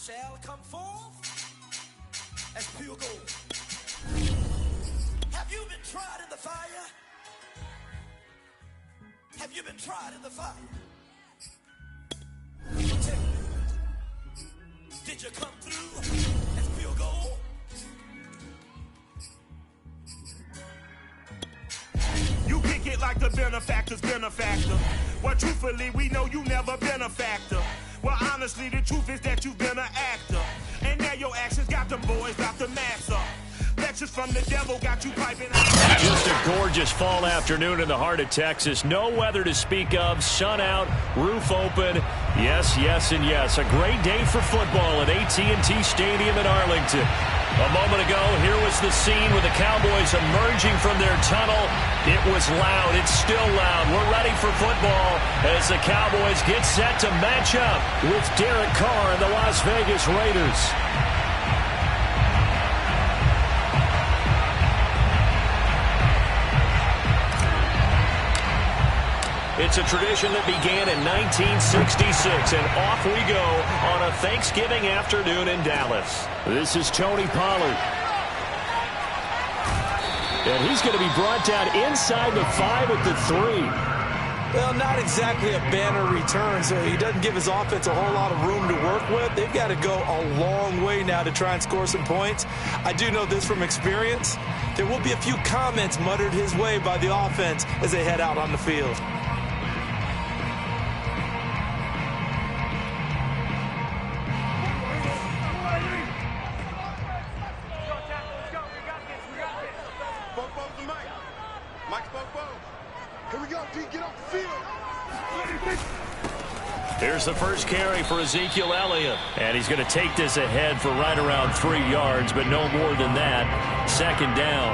shall come forth as pure gold. Have you been tried in the fire? Have you been tried in the fire? Tell me, did you come through as pure gold? You kick it like the benefactor's benefactor. Well, truthfully, we know you never been a factor. Well, honestly, the truth is that you've been an actor. And now your actions got them boys about to mass up. Lectures from the devil got you piping out. Just a gorgeous fall afternoon in the heart of Texas. No weather to speak of. Sun out, roof open. Yes, yes, and yes. A great day for football at AT&T Stadium in Arlington. A moment ago, here was the scene with the Cowboys emerging from their tunnel. It was loud. It's still loud. We're ready for football as the Cowboys get set to match up with Derek Carr and the Las Vegas Raiders. It's a tradition that began in 1966, and off we go on a Thanksgiving afternoon in Dallas. This is Tony Pollard. And he's going to be brought down inside the 5 at the 3. Well, not exactly a banner return, so he doesn't give his offense a whole lot of room to work with. They've got to go a long way now to try and score some points. I do know this from experience. There will be a few comments muttered his way by the offense as they head out on the field. Here's the first carry for Ezekiel Elliott. And he's going to take this ahead for right around 3 yards, but no more than that. Second down.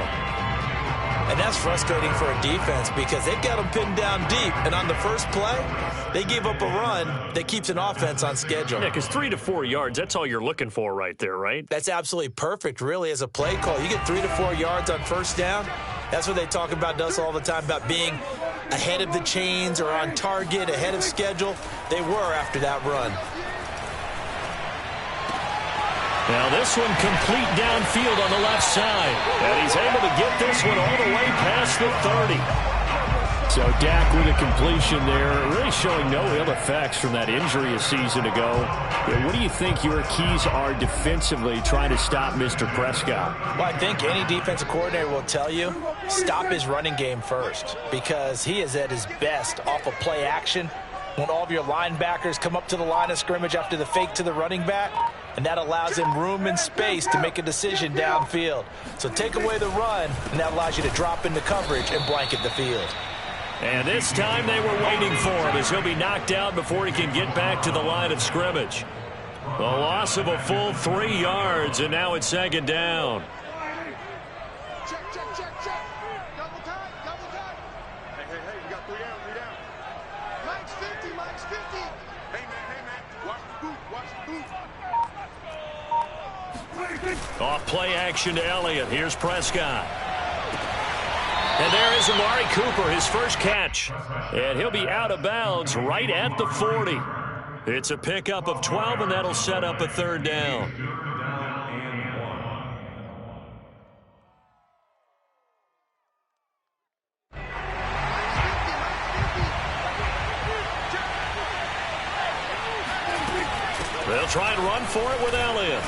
And that's frustrating for a defense because they've got them pinned down deep. And on the first play, they gave up a run that keeps an offense on schedule. Yeah, because 3 to 4 yards, that's all you're looking for right there, right? That's absolutely perfect, really, as a play call. You get 3 to 4 yards on first down. That's what they talk about us all the time, about being ahead of the chains or on target, ahead of schedule. They were after that run. Now this one complete downfield on the left side. And he's able to get this one all the way past the 30. So Dak with a completion there, really showing no ill effects from that injury a season ago. What do you think your keys are defensively trying to stop Mr. Prescott? Well, I think any defensive coordinator will tell you, stop his running game first, because he is at his best off of play action when all of your linebackers come up to the line of scrimmage after the fake to the running back, and that allows him room and space to make a decision downfield. So take away the run, and that allows you to drop into coverage and blanket the field. And this time they were waiting for him as he'll be knocked out before he can get back to the line of scrimmage. A loss of a full 3 yards, and now it's second down. Check. Double time. Hey, we got 3 down. Mike's 50. Hey, man. Watch the boot. Off play action to Elliott. Here's Prescott. And there is Amari Cooper, his first catch. And he'll be out of bounds right at the 40. It's a pickup of 12, and that'll set up a third down. They'll try and run for it with Elliott.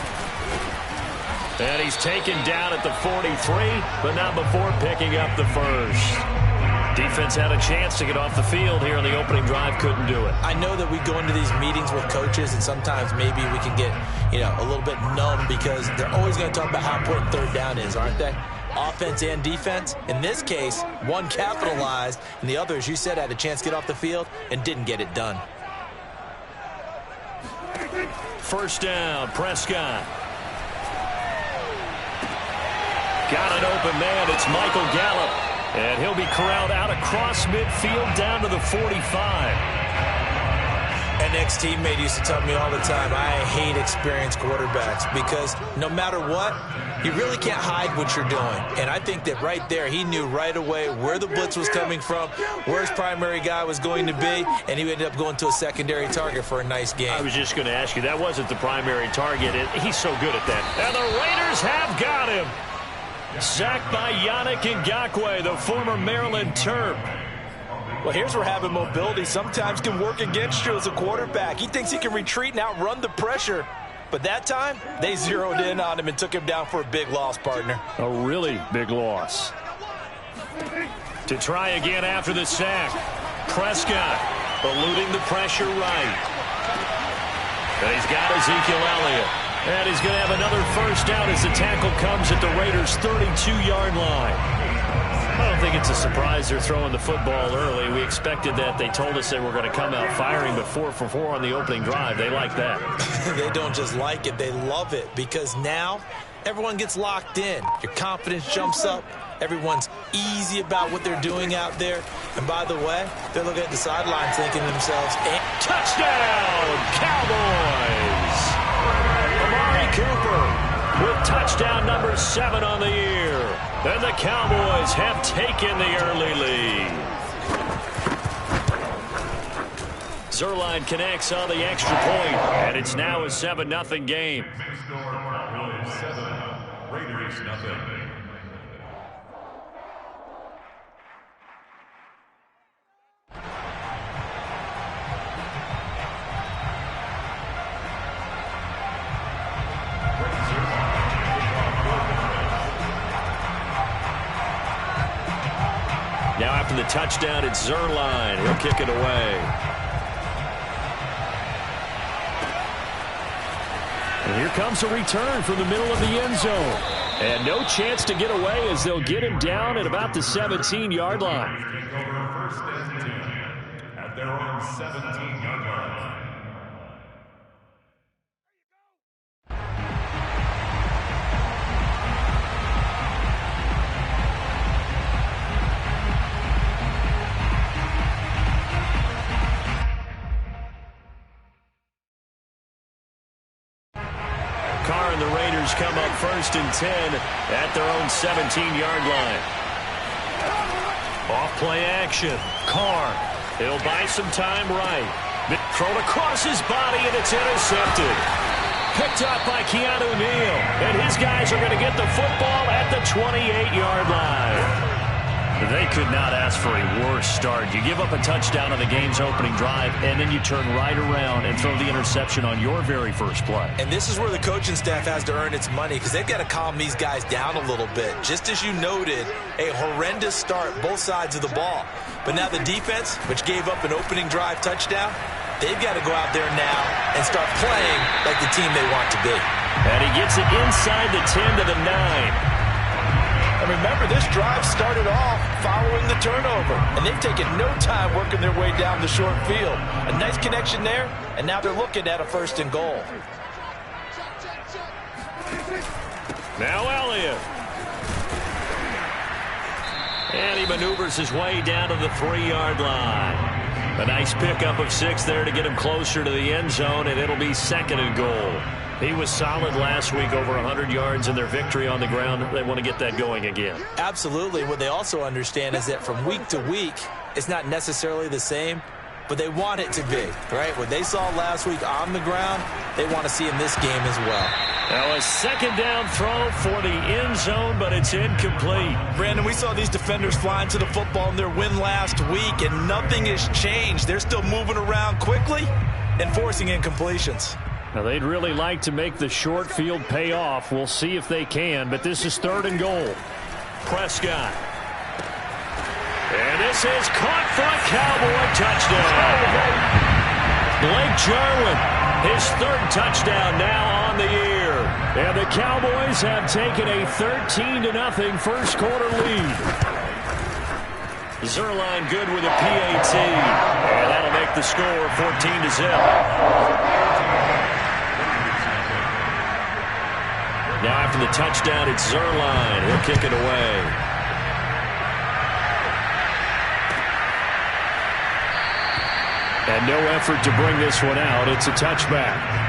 And he's taken down at the 43, but not before picking up the first. Defense had a chance to get off the field here on the opening drive, couldn't do it. I know that we go into these meetings with coaches, and sometimes maybe we can get, a little bit numb because they're always going to talk about how important third down is, aren't they? Offense and defense. In this case, one capitalized, and the other, as you said, had a chance to get off the field and didn't get it done. First down, Prescott. Got an open man. It's Michael Gallup. And he'll be corralled out across midfield down to the 45. And ex-teammate used to tell me all the time, I hate experienced quarterbacks because no matter what, you really can't hide what you're doing. And I think that right there, he knew right away where the blitz was coming from, where his primary guy was going to be, and he ended up going to a secondary target for a nice game. I was just going to ask you, that wasn't the primary target. He's so good at that. And the Raiders have got him. Sacked by Yannick Ngakoue, the former Maryland Terp. Well, here's where having mobility sometimes can work against you as a quarterback. He thinks he can retreat and outrun the pressure. But that time, they zeroed in on him and took him down for a big loss, partner. A really big loss. To try again after the sack. Prescott eluding the pressure right. And he's got Ezekiel Elliott. And he's going to have another first down as the tackle comes at the Raiders' 32-yard line. I don't think it's a surprise they're throwing the football early. We expected that. They told us they were going to come out firing, but 4 for 4 on the opening drive. They like that. They don't just like it. They love it because now everyone gets locked in. Your confidence jumps up. Everyone's easy about what they're doing out there. And by the way, they're looking at the sidelines thinking to themselves, touchdown, Cowboys! Amari Cooper with touchdown number 7 on the year. And the Cowboys have taken the early lead. Zuerlein connects on the extra point, and it's now a 7-0 game. Raiders nothing. Now after the touchdown, it's Zuerlein. He'll kick it away. And here comes a return from the middle of the end zone. And no chance to get away as they'll get him down at about the 17-yard line. First and 10 at their own 17-yard line. Carr and the Raiders come up first and 10 at their own 17-yard line. Off play action. Carr. He'll buy some time right. Thrown across his body, and it's intercepted. Picked up by Keanu Neal. And his guys are going to get the football at the 28-yard line. They could not ask for a worse start. You give up a touchdown on the game's opening drive, and then you turn right around and throw the interception on your very first play. And this is where the coaching staff has to earn its money because they've got to calm these guys down a little bit. Just as you noted, a horrendous start, both sides of the ball. But now the defense, which gave up an opening drive touchdown, they've got to go out there now and start playing like the team they want to be. And he gets it inside the 10 to the 9. And remember, this drive started off following the turnover, and they've taken no time working their way down the short field. A nice connection there, and now they're looking at a 1st and goal. Now Elliott. And he maneuvers his way down to the 3-yard line. A nice pickup of 6 there to get him closer to the end zone, and it'll be 2nd and goal. He was solid last week, over 100 yards in their victory on the ground. They want to get that going again. Absolutely. What they also understand is that from week to week, it's not necessarily the same, but they want it to be, right? What they saw last week on the ground, they want to see in this game as well. Now a 2nd down throw for the end zone, but it's incomplete. Brandon, we saw these defenders flying to the football in their win last week, and nothing has changed. They're still moving around quickly and forcing incompletions. Now, they'd really like to make the short field pay off. We'll see if they can, but this is 3rd and goal. Prescott. And this is caught for a Cowboy touchdown. Blake Jarwin, his 3rd touchdown now on the year. And the Cowboys have taken a 13-0 first quarter lead. Zuerlein good with a PAT. And that'll make the score 14-0. Now after the touchdown, it's Zuerlein. He'll kick it away. And no effort to bring this one out. It's a touchback.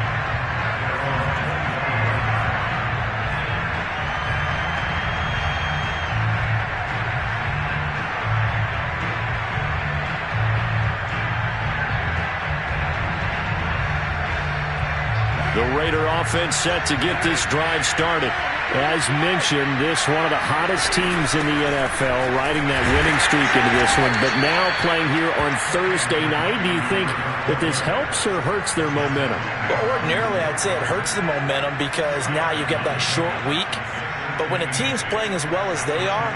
The Raider offense set to get this drive started. As mentioned, this one of the hottest teams in the NFL, riding that winning streak into this one. But now playing here on Thursday night, do you think that this helps or hurts their momentum? Well, ordinarily, I'd say it hurts the momentum because now you get that short week. But when a team's playing as well as they are,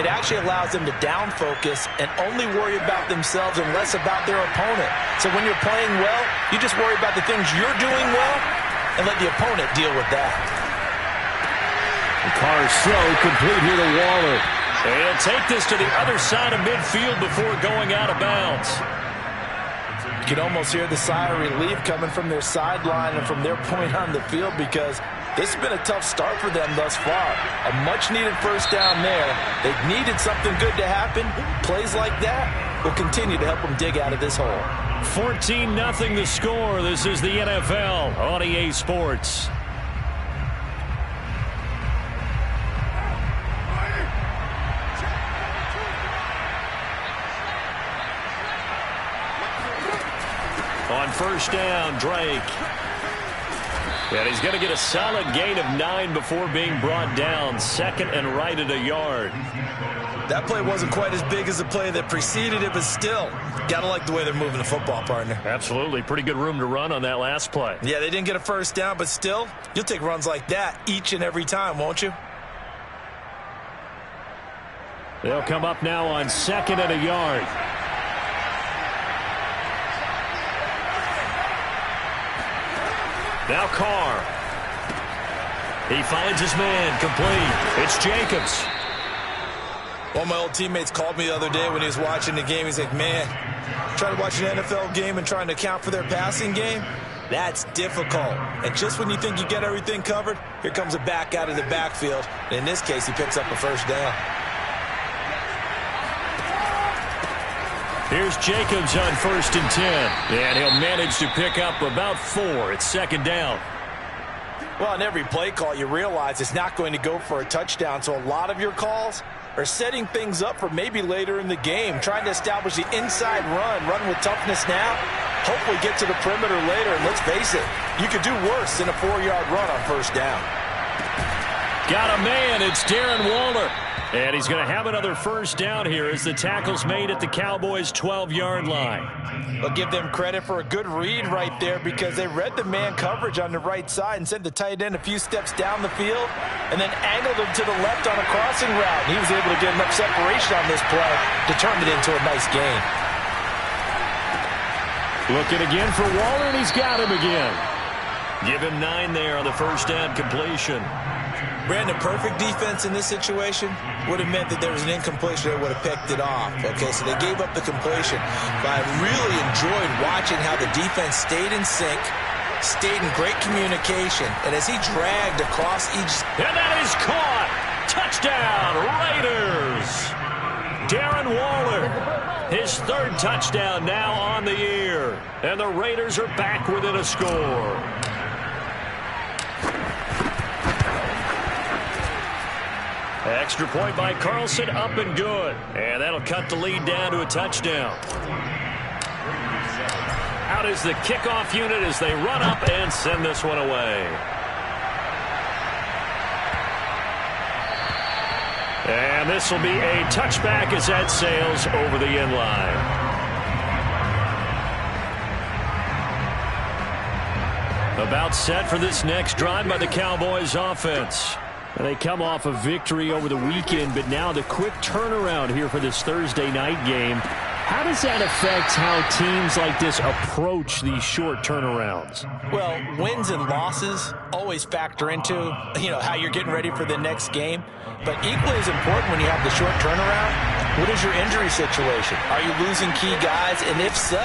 it actually allows them to down focus and only worry about themselves and less about their opponent. So when you're playing well, you just worry about the things you're doing well and let the opponent deal with that. The Carr's throw complete here to Waller. And take this to the other side of midfield before going out of bounds. You can almost hear the sigh of relief coming from their sideline and from their point on the field because this has been a tough start for them thus far. A much-needed first down there. They've needed something good to happen. Plays like that will continue to help them dig out of this hole. 14-0 the score. This is the NFL on EA Sports. On first down, Drake. And he's going to get a solid gain of 9 before being brought down. Second and right at a yard. That play wasn't quite as big as the play that preceded it, but still, got to like the way they're moving the football, partner. Absolutely. Pretty good room to run on that last play. Yeah, they didn't get a first down, but still, you'll take runs like that each and every time, won't you? They'll come up now on second and a yard. Now Carr. He finds his man, complete. It's Jacobs. One of my old teammates called me the other day when he was watching the game. He's like, man, trying to watch an NFL game and trying to account for their passing game, that's difficult. And just when you think you get everything covered, here comes a back out of the backfield. And in this case, he picks up a first down. Here's Jacobs on 1st and 10. And he'll manage to pick up about 4. It's second down. Well, on every play call, you realize it's not going to go for a touchdown. So a lot of your calls are setting things up for maybe later in the game, trying to establish the inside run with toughness now, hopefully get to the perimeter later. And let's face it, you could do worse than a 4-yard run on first down. Got a man. It's Darren Waller. And he's going to have another first down here as the tackle's made at the Cowboys' 12-yard line. I'll give them credit for a good read right there because they read the man coverage on the right side and sent the tight end a few steps down the field and then angled him to the left on a crossing route. He was able to get enough separation on this play to turn it into a nice gain. Looking again for Waller, and he's got him again. Give him 9 there on the first down completion. Brandon, perfect defense in this situation would have meant that there was an incompletion. They would have picked it off. Okay, so they gave up the completion. But I really enjoyed watching how the defense stayed in sync, stayed in great communication, and as he dragged across each... And that is caught! Touchdown, Raiders! Darren Waller, his 3rd touchdown now on the year. And the Raiders are back within a score. Extra point by Carlson, up and good. And that'll cut the lead down to a touchdown. Out is the kickoff unit as they run up and send this one away. And this will be a touchback as that sails over the end line. About set for this next drive by the Cowboys offense. And they come off a victory over the weekend, but now the quick turnaround here for this Thursday night game. How does that affect how teams like this approach these short turnarounds? Well, wins and losses always factor into, how you're getting ready for the next game. But equally as important when you have the short turnaround, what is your injury situation? Are you losing key guys? And if so,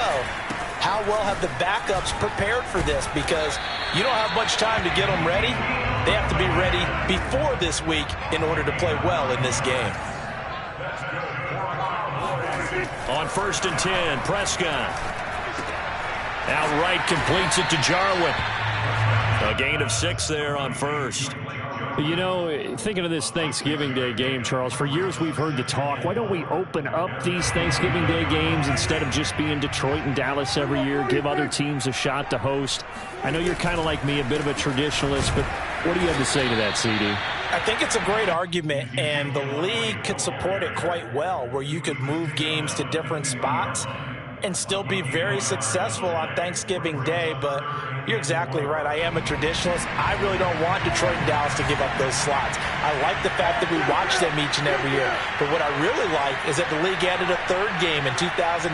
how well have the backups prepared for this? Because you don't have much time to get them ready. They have to be ready before this week in order to play well in this game. On 1st and 10, Prescott. Outright completes it to Jarwin. A gain of 6 there on first. You know, thinking of this Thanksgiving Day game, Charles, for years we've heard the talk, why don't we open up these Thanksgiving Day games instead of just being Detroit and Dallas every year, give other teams a shot to host? I know you're kind of like me, a bit of a traditionalist, but what do you have to say to that, CD? I think it's a great argument, and the league could support it quite well, where you could move games to different spots and still be very successful on Thanksgiving Day. But you're exactly right. I am a traditionalist. I really don't want Detroit and Dallas to give up those slots. I like the fact that we watch them each and every year. But what I really like is that the league added a third game in 2006.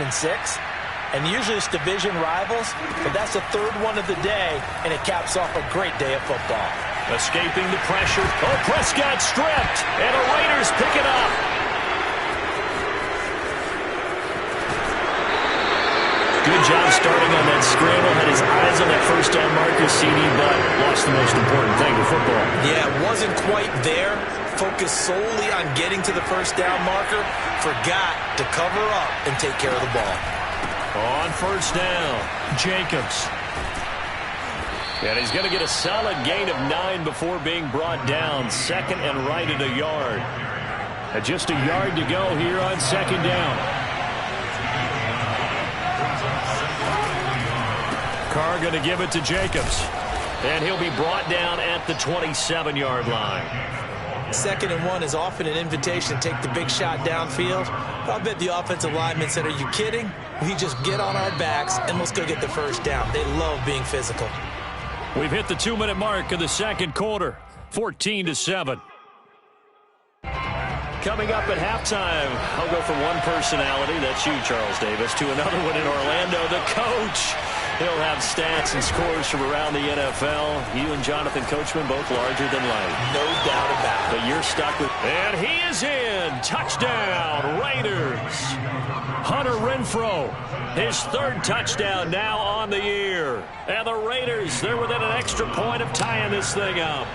And usually it's division rivals, but that's the third one of the day, and it caps off a great day of football. Escaping the pressure. Oh, Prescott stripped, and the Raiders pick it up. Good job starting on that scramble. Had his eyes on that first down marker, CD, but lost the most important thing to football. Yeah, wasn't quite there. Focused solely on getting to the first down marker. Forgot to cover up and take care of the ball. On first down, Jacobs. And he's going to get a solid gain of 9 before being brought down. Second and right at a yard. And just a yard to go here on second down. Carr going to give it to Jacobs. And he'll be brought down at the 27-yard line. 2nd and 1 is often an invitation to take the big shot downfield. I bet the offensive lineman said, are you kidding? We just get on our backs and let's go get the first down. They love being physical. We've hit the 2-minute mark of the second quarter. 14-7. Coming up at halftime, I'll go from one personality, that's you, Charles Davis, to another one in Orlando, the coach. He'll have stats and scores from around the NFL. You and Jonathan Coachman both larger than life. No doubt about it. But you're stuck with... And he is in. Touchdown, Raiders. Hunter Renfrow, his 3rd touchdown now on the year. And the Raiders, they're within an extra point of tying this thing up.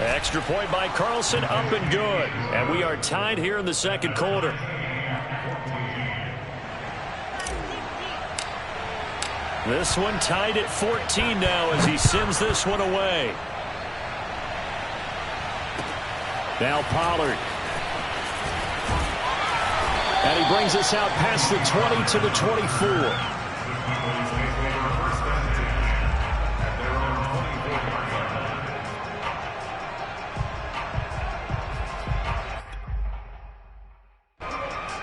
Extra point by Carlson, up and good. And we are tied here in the second quarter. This one tied at 14 now as he sends this one away. Now Pollard. And he brings us out past the 20 to the 24.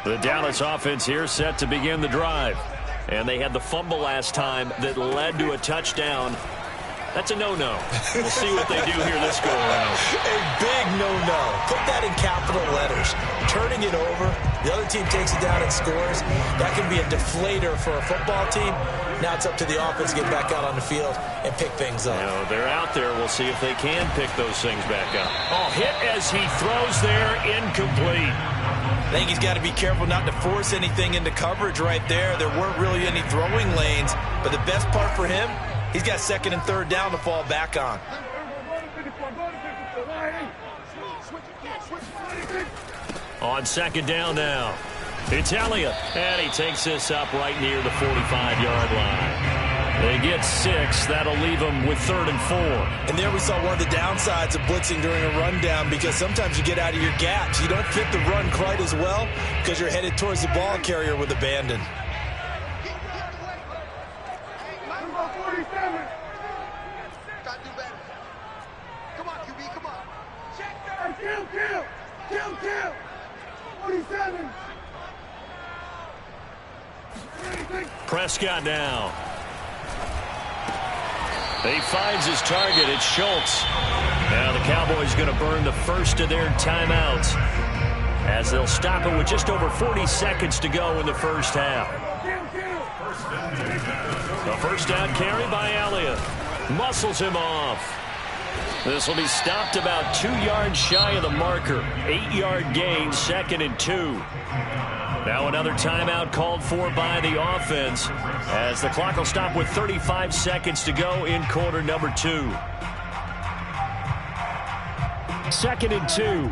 The Dallas offense here set to begin the drive. And they had the fumble last time that led to a touchdown. That's a no-no. We'll see what they do here this go-around. A big no-no. Put that in capital letters. Turning it over, the other team takes it down and scores. That can be a deflator for a football team. Now it's up to the offense to get back out on the field and pick things up. You know, they're out there. We'll see if they can pick those things back up. Oh, hit as he throws there, incomplete. I think he's got to be careful not to force anything into coverage right there. There weren't really any throwing lanes, but the best part for him, he's got 2nd and 3rd down to fall back on. On 2nd down now, it's Elliott, and he takes this up right near the 45-yard line. They get 6. That'll leave them with 3rd and 4. And there we saw one of the downsides of blitzing during a rundown, because sometimes you get out of your gaps. You don't fit the run quite as well because you're headed towards the ball carrier with abandon. Come on, QB, come on. Check there. Kill. 47. Prescott now. He finds his target. It's Schultz. Now the Cowboys going to burn the first of their timeouts as they'll stop it with just over 40 seconds to go in the first half. The first down carry by Elliott. Muscles him off. This will be stopped about 2 yards shy of the marker. 8-yard gain, 2nd and 2. Now another timeout called for by the offense as the clock will stop with 35 seconds to go in quarter number 2. 2nd and 2.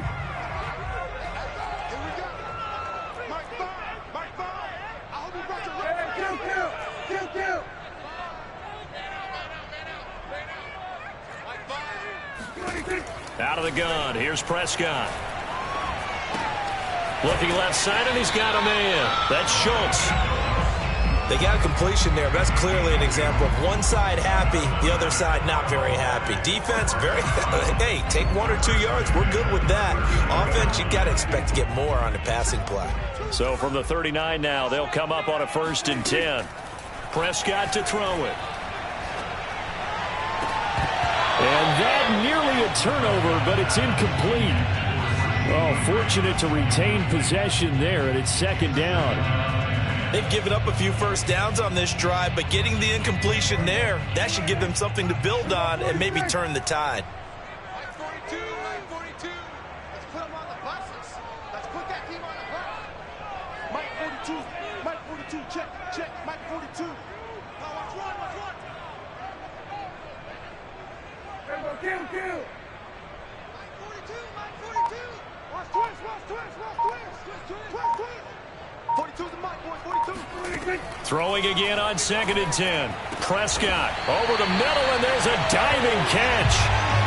Mike 5. I hope you brought your Out of the gun, here's Prescott. Looking left side, and he's got a man. That's Schultz. They got a completion there. That's clearly an example of one side happy, the other side not very happy. Defense, very, hey, take 1 or 2 yards. We're good with that. Offense, you got to expect to get more on the passing play. So from the 39 now, they'll come up on a 1st and 10. Prescott to throw it. And that nearly a turnover, but it's incomplete. Oh, fortunate to retain possession there, and it's 2nd down. They've given up a few first downs on this drive, but getting the incompletion there, that should give them something to build on and maybe turn the tide. Mike 42, Mike 42. Let's put them on the buses. Let's put that team on the bus. Mike 42, check, Mike 42. Watch one. Kill. Mike 42. Watch twist. 42's the Mike, boys, 42. Throwing again on 2nd and 10. Prescott over the middle, and there's a diving catch.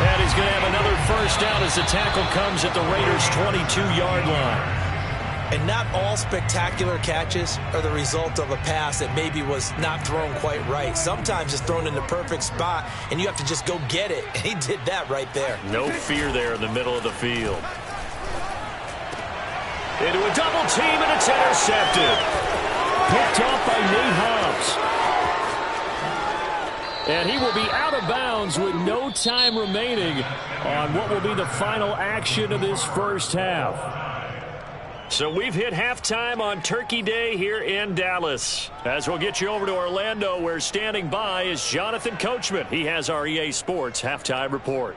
And he's going to have another 1st down as the tackle comes at the Raiders' 22-yard line. And not all spectacular catches are the result of a pass that maybe was not thrown quite right. Sometimes it's thrown in the perfect spot, and you have to just go get it. And he did that right there. No fear there in the middle of the field. Into a double team, and it's intercepted. Picked off by Nate Hobbs. And he will be out of bounds with no time remaining on what will be the final action of this 1st half. So we've hit halftime on Turkey Day here in Dallas. As we'll get you over to Orlando, where standing by is Jonathan Coachman. He has our EA Sports halftime report.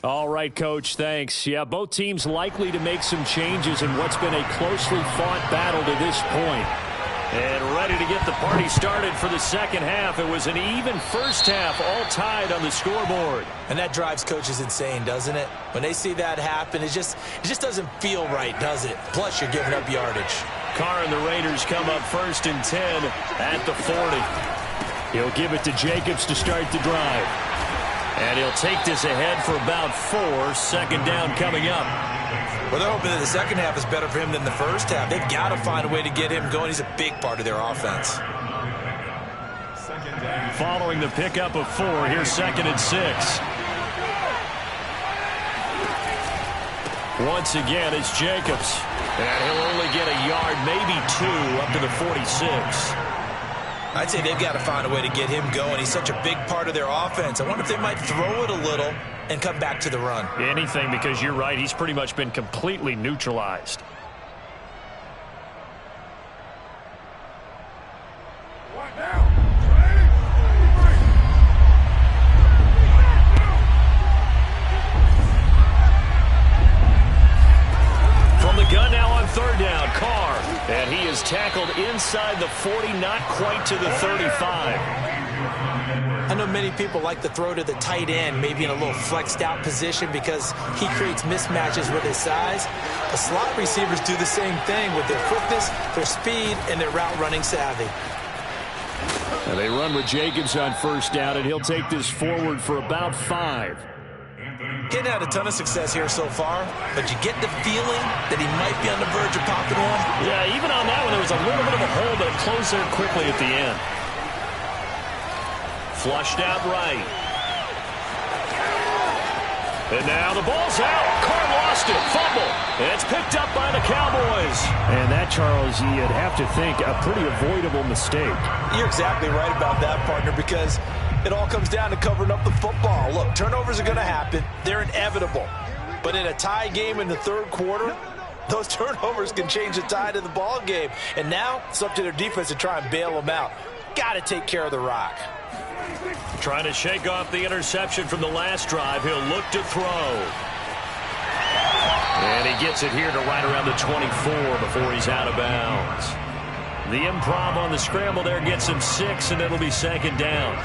All right, Coach, thanks. Yeah, both teams likely to make some changes in what's been a closely fought battle to this point. And ready to get the party started for the 2nd half. It was an even 1st half, all tied on the scoreboard. And that drives coaches insane, doesn't it? When they see that happen, it just doesn't feel right, does it? Plus, you're giving up yardage. Carr and the Raiders come up 1st and 10 at the 40. He'll give it to Jacobs to start the drive. And he'll take this ahead for about 4. 2nd down coming up. Well, they're hoping that the 2nd half is better for him than the 1st half. They've got to find a way to get him going. He's a big part of their offense. Following the pickup of 4, here's 2nd and 6. Once again, it's Jacobs. And he'll only get a yard, maybe 2, up to the 46. I'd say they've got to find a way to get him going. He's such a big part of their offense. I wonder if they might throw it a little and come back to the run. Anything, because you're right. He's pretty much been completely neutralized. From the gun now on 3rd down, Carr. And he is tackled inside the 40, not quite to the 35. I know many people like to throw to the tight end, maybe in a little flexed out position because he creates mismatches with his size. The slot receivers do the same thing with their quickness, their speed, and their route running savvy. And they run with Jacobs on 1st down, and he'll take this forward for about 5. Getting had a ton of success here so far, but you get the feeling that he might be on the verge of popping one. Yeah, even on that one, there was a little bit of a hole, but it closed there quickly at the end. Flushed out right. And now the ball's out. Carr lost it. Fumble. And it's picked up by the Cowboys. And that, Charles, you'd have to think a pretty avoidable mistake. You're exactly right about that, partner, because it all comes down to covering up the football. Look, turnovers are going to happen. They're inevitable. But in a tie game in the 3rd quarter, those turnovers can change the tide of the ball game. And now it's up to their defense to try and bail them out. Got to take care of the rock. Trying to shake off the interception from the last drive. He'll look to throw. And he gets it here to right around the 24 before he's out of bounds. The improv on the scramble there gets him 6, and it'll be 2nd down.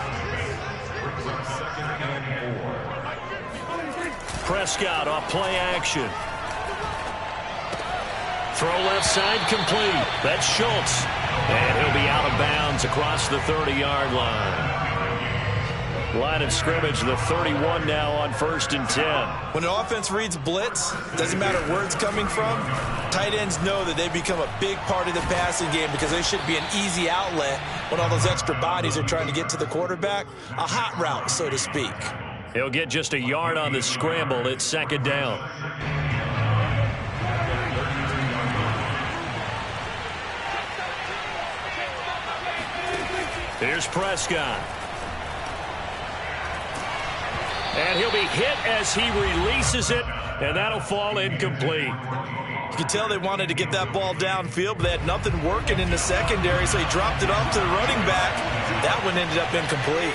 Prescott off play action. Throw left side complete. That's Schultz. And he'll be out of of bounds across the 30-yard line. Line of scrimmage, the 31 now on 1st and 10. When an offense reads blitz, doesn't matter where it's coming from, tight ends know that they become a big part of the passing game because they should be an easy outlet when all those extra bodies are trying to get to the quarterback. A hot route, so to speak. He'll get just a yard on the scramble. It's 2nd down. Here's Prescott. And he'll be hit as he releases it, and that'll fall incomplete. You can tell they wanted to get that ball downfield, but they had nothing working in the secondary, so he dropped it off to the running back. That one ended up incomplete.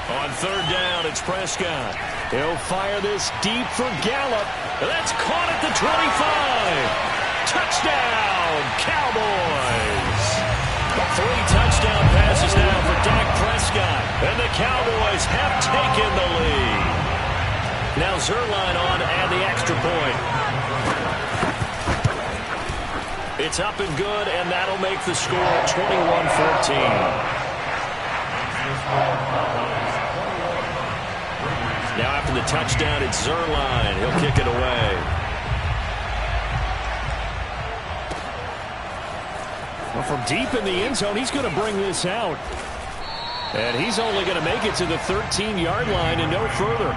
On 3rd down, it's Prescott. He'll fire this deep for Gallup. That's caught at the 25. Touchdown, Cowboys. 3 touchdown passes now for Dak Prescott. And the Cowboys have taken the lead. Now Zuerlein on to add the extra point. It's up and good, and that'll make the score 21-14. Now after the touchdown, it's Zuerlein. He'll kick it away. Well, from deep in the end zone, he's going to bring this out. And he's only going to make it to the 13-yard line and no further.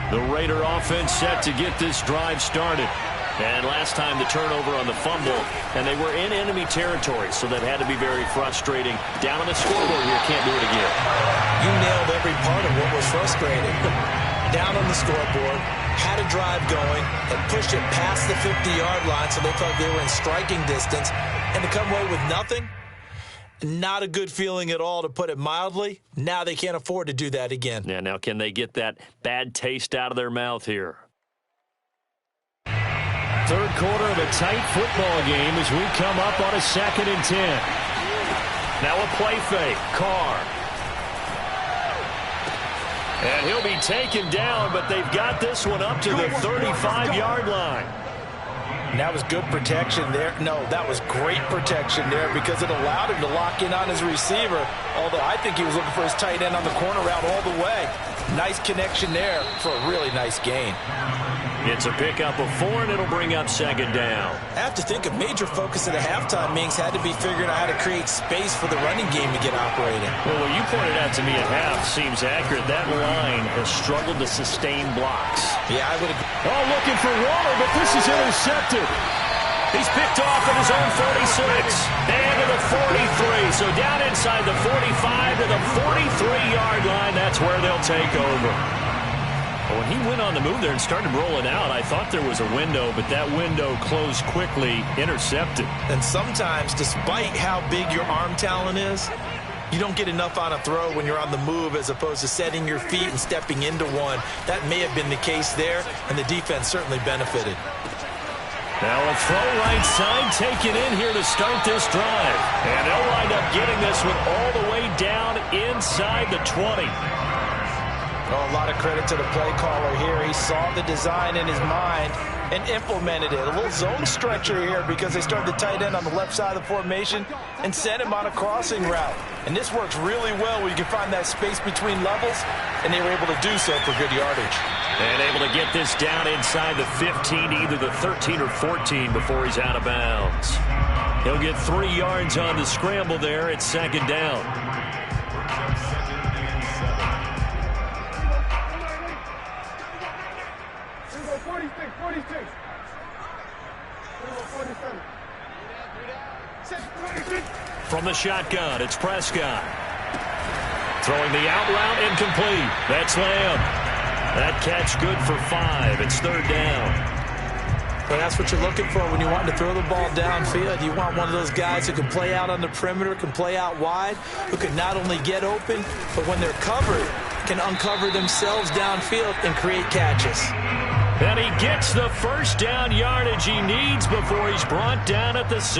The Raider offense set to get this drive started. And last time the turnover on the fumble, and they were in enemy territory, so that had to be very frustrating. Down on the scoreboard here, can't do it again. You nailed every part of what was frustrating. Down on the scoreboard, had a drive going, and pushed it past the 50-yard line so they felt they were in striking distance, and to come away with nothing, not a good feeling at all, to put it mildly. Now they can't afford to do that again. Yeah, now can they get that bad taste out of their mouth here? 3rd quarter of a tight football game as we come up on a 2nd and 10. Now a play fake. Carr. And he'll be taken down, but they've got this one up to the 35-yard line. And that was good protection there. No, that was great protection there because it allowed him to lock in on his receiver, although I think he was looking for his tight end on the corner route all the way. Nice connection there for a really nice gain. It's a pickup of 4, and it'll bring up 2nd down. I have to think a major focus at the halftime meetings had to be figuring out how to create space for the running game to get operating. Well, what you pointed out to me at half seems accurate. That line has struggled to sustain blocks. Yeah, I would agree. Oh, looking for Waller, but this is intercepted. He's picked off at his own 46 and to the 43. So down inside the 45 to the 43-yard line. That's where they'll take over. When he went on the move there and started rolling out, I thought there was a window, but that window closed quickly, intercepted. And sometimes, despite how big your arm talent is, you don't get enough on a throw when you're on the move as opposed to setting your feet and stepping into one. That may have been the case there, and the defense certainly benefited. Now a throw right side taken in here to start this drive. And they'll wind up getting this one all the way down inside the 20. Oh, a lot of credit to the play caller here. He saw the design in his mind and implemented it. A little zone stretcher here because they started the tight end on the left side of the formation and sent him on a crossing route. And this works really well when you can find that space between levels, and they were able to do so for good yardage. And able to get this down inside the 15, either the 13 or 14 before he's out of bounds. He'll get 3 yards on the scramble there at 2nd down. From the shotgun, it's Prescott. Throwing the out route, incomplete. That's Lamb. That catch good for 5. It's 3rd down. But that's what you're looking for when you want to throw the ball downfield. You want one of those guys who can play out on the perimeter, can play out wide, who can not only get open, but when they're covered, can uncover themselves downfield and create catches. And he gets the first down yardage he needs before he's brought down at the 6.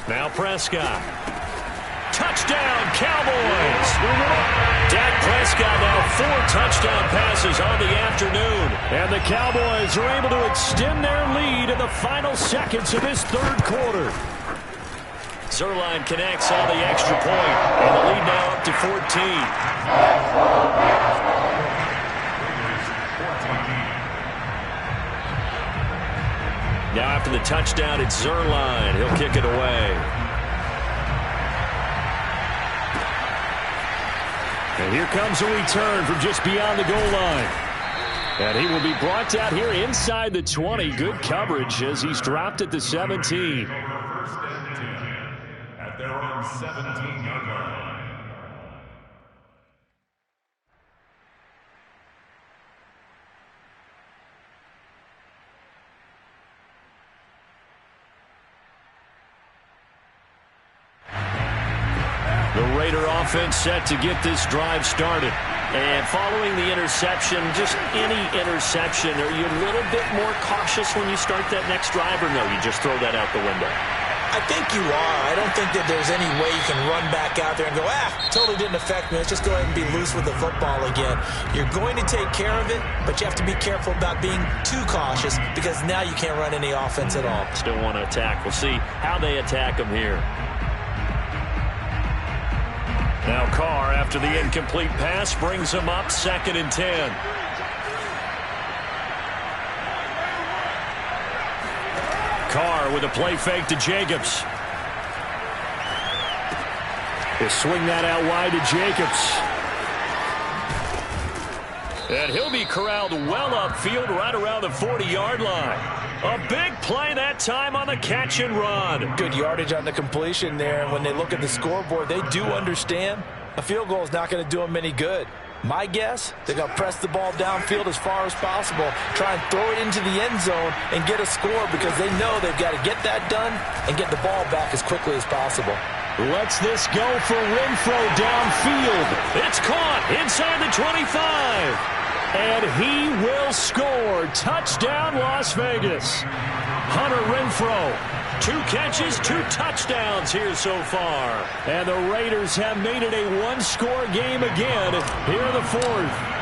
Now Prescott. Touchdown, Cowboys! Dak Prescott now 4 touchdown passes on the afternoon. And the Cowboys are able to extend their lead in the final seconds of this third quarter. Zuerlein connects on the extra point, and the lead now up to 14. Now after the touchdown, it's Zuerlein. He'll kick it away. And here comes a return from just beyond the goal line. And he will be brought down here inside the 20. Good coverage as he's dropped at the 17. At their own 17-yard line. The Raider offense set to get this drive started. And following the interception, just any interception, are you a little bit more cautious when you start that next drive, or no, you just throw that out the window? I think you are. I don't think that there's any way you can run back out there and go, totally didn't affect me. Let's just go ahead and be loose with the football again. You're going to take care of it, but you have to be careful about being too cautious because now you can't run any offense at all. Still want to attack. We'll see how they attack them here. Now Carr, after the incomplete pass, brings him up 2nd and 10. Carr with a play fake to Jacobs. He'll swing that out wide to Jacobs. And he'll be corralled well upfield right around the 40-yard line. A big play that time on the catch and run. Good yardage on the completion there. And when they look at the scoreboard, they do understand a field goal is not going to do them any good. My guess, they're going to press the ball downfield as far as possible, try and throw it into the end zone and get a score because they know they've got to get that done and get the ball back as quickly as possible. Lets this go for Renfro downfield. It's caught inside the 25. And he will score. Touchdown, Las Vegas. Hunter Renfro, 2 catches, 2 touchdowns here so far. And the Raiders have made it a one-score game again here in the 4th.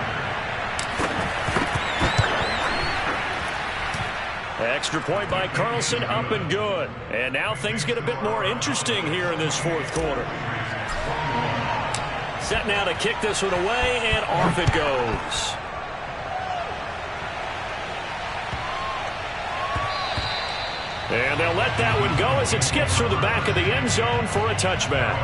Extra point by Carlson, up and good. And now things get a bit more interesting here in this 4th quarter. Set now to kick this one away, and off it goes. And they'll let that one go as it skips through the back of the end zone for a touchback.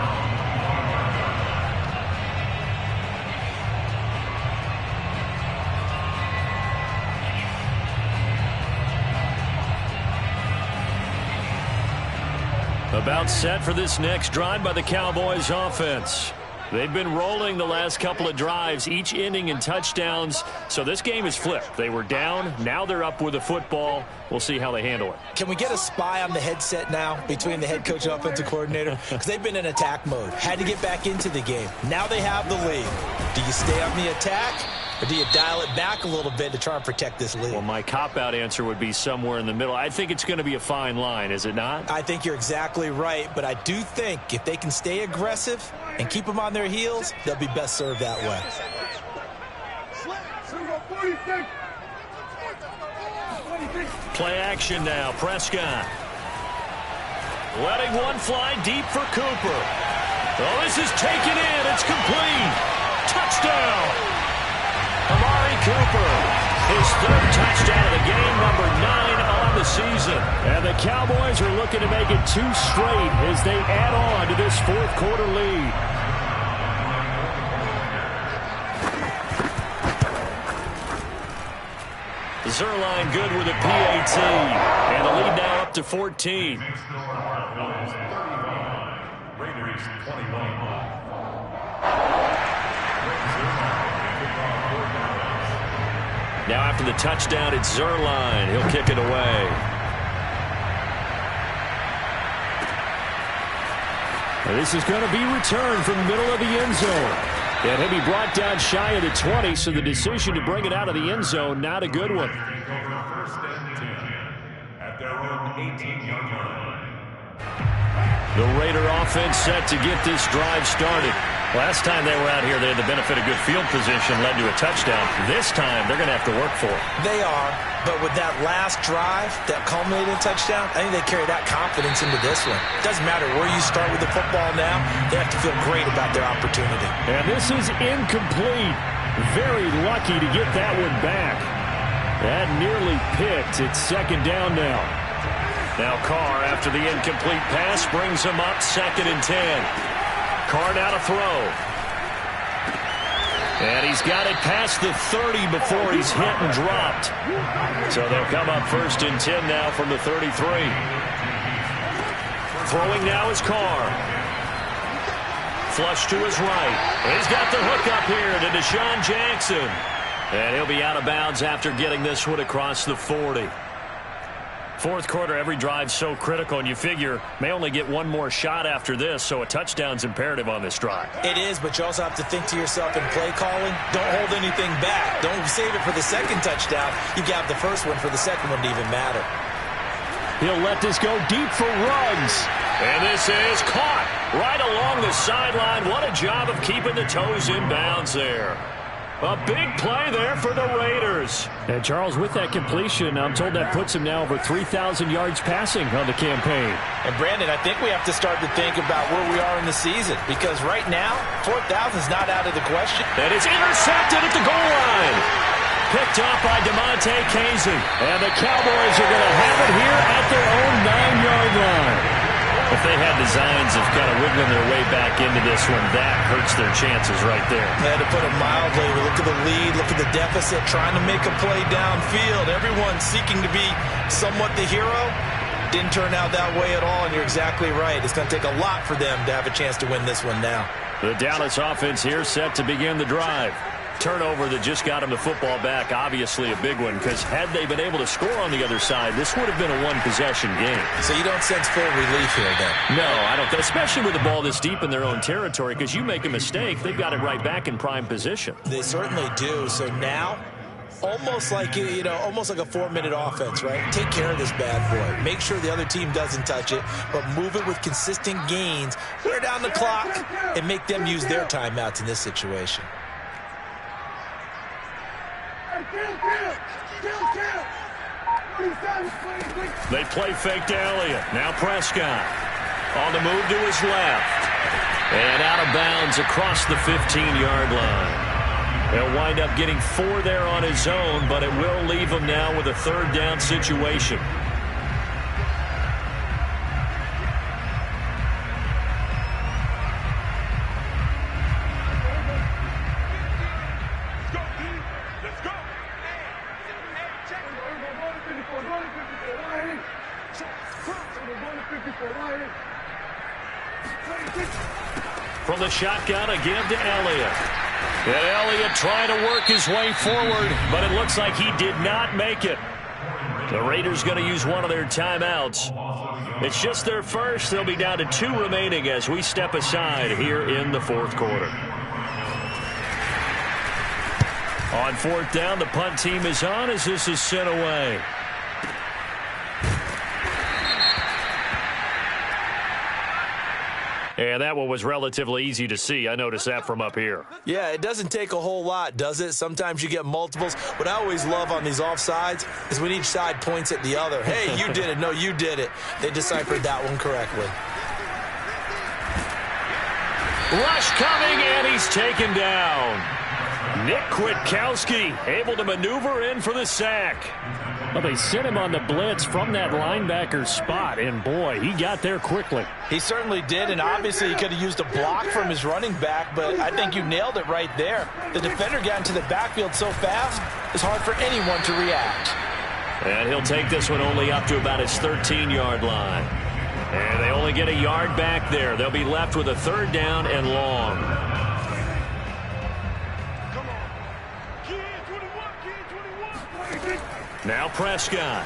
About set for this next drive by the Cowboys offense. They've been rolling the last couple of drives, each ending in touchdowns. So this game is flipped. They were down. Now they're up with the football. We'll see how they handle it. Can we get a spy on the headset now between the head coach and offensive coordinator? Because they've been in attack mode. Had to get back into the game. Now they have the lead. Do you stay on the attack? Or do you dial it back a little bit to try and protect this lead? Well, my cop-out answer would be somewhere in the middle. I think it's going to be a fine line, is it not? I think you're exactly right, but I do think if they can stay aggressive and keep them on their heels, they'll be best served that way. Play action now. Prescott. Letting one fly deep for Cooper. Oh, this is taken in. It's complete. Touchdown. Amari Cooper, his 3rd touchdown of the game, number 9 on the season. And the Cowboys are looking to make it 2 straight as they add on to this 4th quarter lead. Zuerlein good with a PAT. And the lead now up to 14. Raiders 21. Now after the touchdown, it's Zuerlein. He'll kick it away. And this is going to be returned from the middle of the end zone. And he'll be brought down shy of the 20, so the decision to bring it out of the end zone, not a good one. First and 10 at their own 18-yard line. The Raider offense set to get this drive started. Last time they were out here, they had the benefit of good field position, led to a touchdown. This time, they're going to have to work for it. They are, but with that last drive that culminated in a touchdown, I think they carry that confidence into this one. Doesn't matter where you start with the football now, they have to feel great about their opportunity. And this is incomplete. Very lucky to get that one back. That nearly picked. It's second down now. Now Carr, after the incomplete pass, brings him up 2nd and 10. Carr now to throw. And he's got it past the 30 before he's hit and dropped. So they'll come up 1st and 10 now from the 33. Throwing now is Carr. Flush to his right. He's got the hook up here to Deshaun Jackson. And he'll be out of bounds after getting this one across the 40. Fourth quarter, every drive's so critical, and you figure may only get one more shot after this, so a touchdown's imperative on this drive. It is, but you also have to think to yourself in play calling, don't hold anything back. Don't save it for the second touchdown. You got the first one for the second one to even matter. He'll let this go deep for Ruggs. And this is caught right along the sideline. What a job of keeping the toes in bounds there. A big play there for the Raiders. And Charles, with that completion, I'm told that puts him now over 3,000 yards passing on the campaign. And Brandon, I think we have to start to think about where we are in the season, because right now, 4,000 is not out of the question. And it's intercepted at the goal line. Picked up by DeMonte Casey. And the Cowboys are going to have it here at their own 9-yard line. If they had designs of kind of wiggling their way back into this one, that hurts their chances right there. Yeah, to put it mildly, look at the lead, look at the deficit, trying to make a play downfield. Everyone seeking to be somewhat the hero. Didn't turn out that way at all, and you're exactly right. It's going to take a lot for them to have a chance to win this one now. The Dallas offense here set to begin the drive. Turnover that just got him the football back, obviously a big one, because had they been able to score on the other side, this would have been a one-possession game. So you don't sense full relief here, then? No, I don't, especially with the ball this deep in their own territory, because you make a mistake, they've got it right back in prime position. They certainly do. So now, almost like, almost like a 4-minute offense, right? Take care of this bad boy. Make sure the other team doesn't touch it, but move it with consistent gains, wear down the clock, and make them use their timeouts in this situation. They play fake to Elliott. Now Prescott on the move to his left. And out of bounds across the 15-yard line. He'll wind up getting 4 there on his own, but it will leave him now with a 3rd down situation. From the shotgun, a give to Elliott. And Elliott trying to work his way forward, but it looks like he did not make it. The Raiders going to use one of their timeouts. It's just their first. They'll be down to 2 remaining as we step aside here in the 4th quarter. On 4th down, the punt team is on as this is sent away. And that one was relatively easy to see. I noticed that from up here. Yeah, it doesn't take a whole lot, does it? Sometimes you get multiples. What I always love on these offsides is when each side points at the other. Hey, you did it. No, you did it. They deciphered that one correctly. Rush coming, and he's taken down. Nick Kwiatkowski able to maneuver in for the sack. Well, they sent him on the blitz from that linebacker spot, and boy, he got there quickly. He certainly did, and obviously he could have used a block from his running back, but I think you nailed it right there. The defender got into the backfield so fast, it's hard for anyone to react. And he'll take this one only up to about his 13-yard line. And they only get a yard back there. They'll be left with a 3rd down and long. Now Prescott.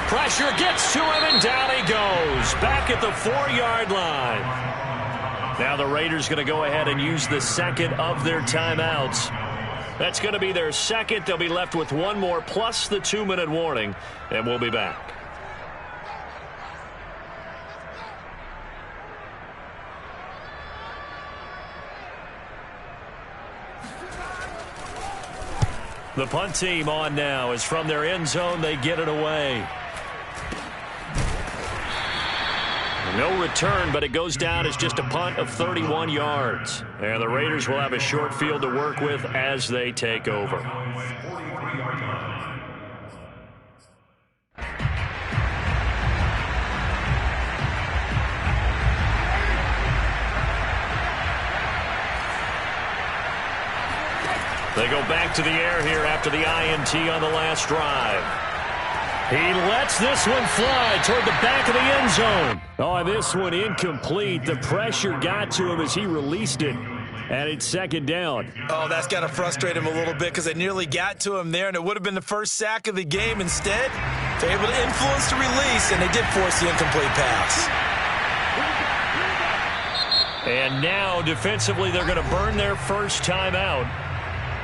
Pressure gets to him, and down he goes. Back at the 4-yard line. Now the Raiders going to go ahead and use the second of their timeouts. That's going to be their second. They'll be left with one more plus the 2-minute warning, and we'll be back. The punt team on now is from their end zone. They get it away. No return, but it goes down as just a punt of 31 yards. And the Raiders will have a short field to work with as they take over. They go back to the air here after the INT on the last drive. He lets this one fly toward the back of the end zone. Oh, this one incomplete. The pressure got to him as he released it, and it's second down. Oh, that's got to frustrate him a little bit because they nearly got to him there, and it would have been the first sack of the game. Instead, they're able to influence the release, and they did force the incomplete pass. And now, defensively, they're going to burn their first timeout.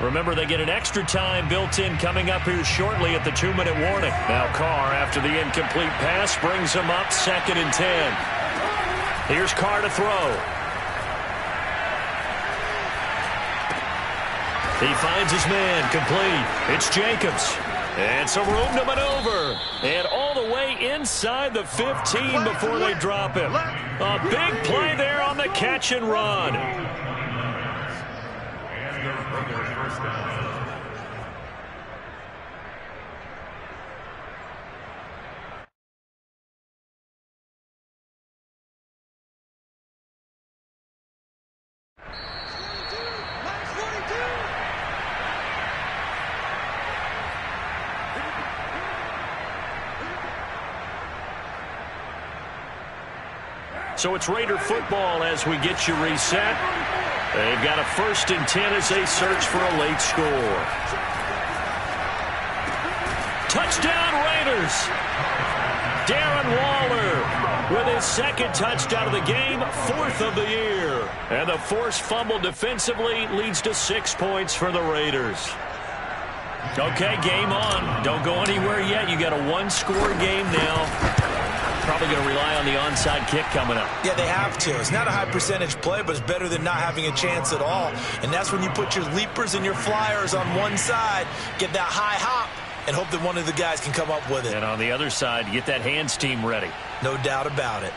Remember, they get an extra time built in coming up here shortly at the 2-minute warning. Now Carr, after the incomplete pass, brings him up 2nd and 10. Here's Carr to throw. He finds his man, complete. It's Jacobs. And some room to maneuver. And all the way inside the 15 before they drop him. A big play there on the catch and run. So it's Raider football as we get you reset. They've got a 1st and 10 as they search for a late score. Touchdown Raiders! Darren Waller with his 2nd touchdown of the game, 4th of the year. And the forced fumble defensively leads to 6 points for the Raiders. Okay, game on. Don't go anywhere yet. You got a 1-score game now. Probably going to rely on the onside kick coming up. Yeah, they have to. It's not a high percentage play, but it's better than not having a chance at all. And that's when you put your leapers and your flyers on one side, get that high hop, and hope that one of the guys can come up with it. And on the other side, get that hands team ready. No doubt about it.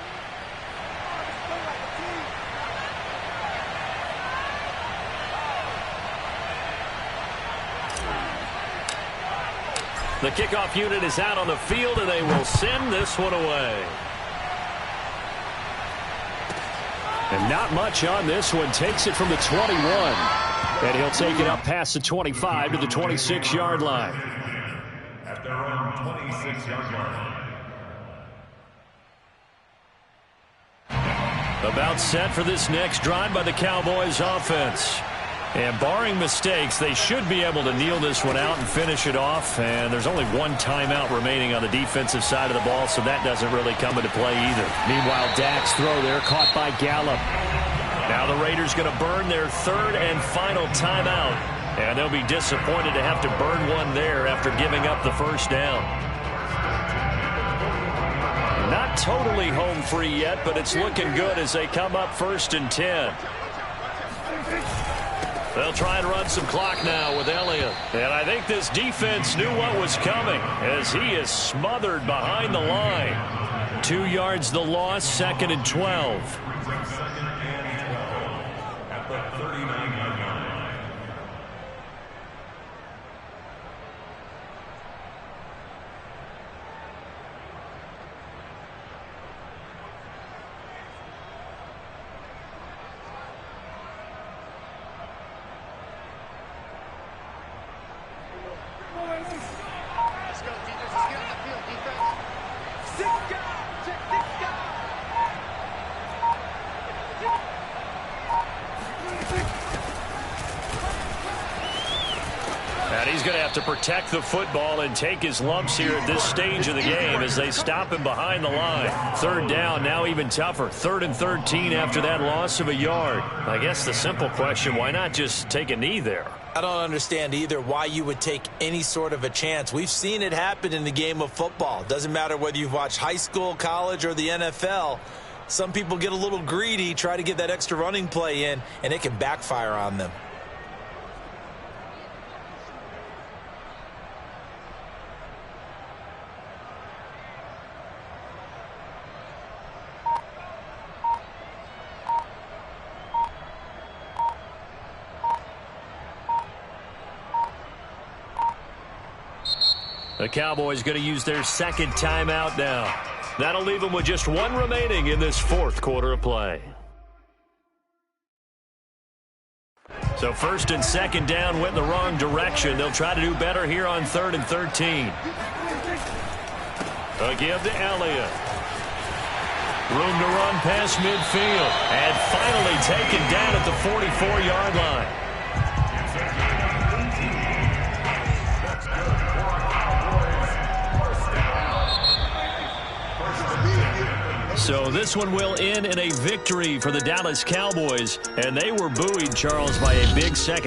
The kickoff unit is out on the field, and they will send this one away. And not much on this one. Takes it from the 21. And he'll take it up past the 25 to the 26-yard line. At their own 26-yard line. About set for this next drive by the Cowboys offense. And barring mistakes, they should be able to kneel this one out and finish it off. And there's only one timeout remaining on the defensive side of the ball, so that doesn't really come into play either. Meanwhile, Dak's throw there caught by Gallup. Now the Raiders going to burn their 3rd and final timeout. And they'll be disappointed to have to burn one there after giving up the first down. Not totally home free yet, but it's looking good as they come up 1st and 10. They'll try and run some clock now with Elliott. And I think this defense knew what was coming as he is smothered behind the line. 2 yards the loss, 2nd and 12. At the 39-yard line. Let's go, defense. Let's get on the field, defense. 6 guys. Check 6 guys. to protect the football and take his lumps here at this stage of the game as they stop him behind the line. Third down, now even tougher. 3rd and 13 after that loss of a yard. I guess the simple question, why not just take a knee there? I don't understand either why you would take any sort of a chance. We've seen it happen in the game of football. Doesn't matter whether you've watched high school, college, or the NFL. Some people get a little greedy, try to get that extra running play in, and it can backfire on them. The Cowboys going to use their second timeout now. That'll leave them with just one remaining in this 4th quarter of play. So 1st and 2nd down went in the wrong direction. They'll try to do better here on 3rd and 13. A give to Elliott. Room to run past midfield. And finally taken down at the 44-yard line. So this one will end in a victory for the Dallas Cowboys. And they were buoyed, Charles, by a big second